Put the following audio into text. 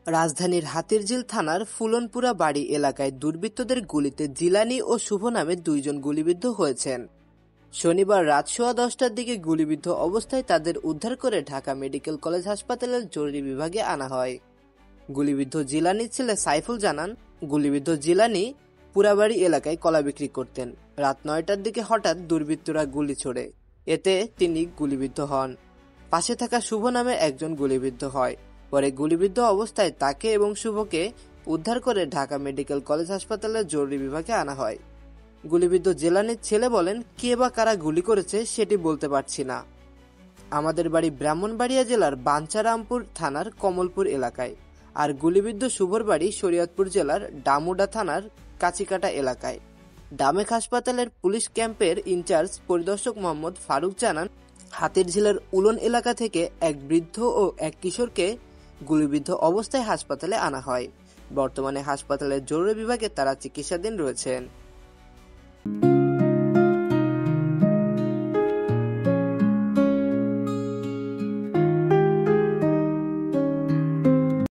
রাজধানীর হাতিরঝিল থানার ফুলনপুরা বাড়ি এলাকায় দুর্বৃত্তদের গুলিতে জিলানী ও শুভ নামে দুইজন গুলিবিদ্ধ হয়েছেন। শনিবার রাত 10:15টার দিকে গুলিবিদ্ধ অবস্থায় তাদের উদ্ধার করে ঢাকা মেডিকেল কলেজ হাসপাতালের জরুরি বিভাগে আনা হয়। গুলিবিদ্ধ জিলানির ছেলে সাইফুল জানান, গুলিবিদ্ধ জিলানি পুরাবাড়ি এলাকায় কলা বিক্রি করতেন। রাত 9টার দিকে হঠাৎ দুর্বৃত্তরা গুলি ছোড়ে, এতে তিনি গুলিবিদ্ধ হন। পাশে থাকা শুভ নামে একজন গুলিবিদ্ধ হয়। পরে গুলিবিদ্ধ অবস্থায় তাকে এবং শুভকে উদ্ধার করে ঢাকা মেডিকেল কলেজ হাসপাতালের জরুরি বিভাগে আনা হয়। গুলিবিদ্ধ জিলানির ছেলে বলেন, কে বা কারা গুলি করেছে সেটি বলতে পারছি না। আমাদের বাড়ি ব্রাহ্মণবাড়িয়া জেলার বাঞ্ছারামপুর থানার কমলপুর এলাকায়, আর গুলিবিদ্ধ শুভর বাড়ি শরীয়তপুর জেলার ডামুডা থানার কাচিকাটা এলাকায়। ডামেক হাসপাতালের পুলিশ ক্যাম্পের ইনচার্জ পরিদর্শক মোহাম্মদ ফারুক জানান, হাতিরঝিলের উলন এলাকা থেকে এক বৃদ্ধ ও এক কিশোরকে গুলিবিদ্ধ অবস্থায় হাসপাতালে আনা হয়। বর্তমানে হাসপাতালের জরুরি বিভাগে তারা চিকিৎসাধীন রয়েছেন।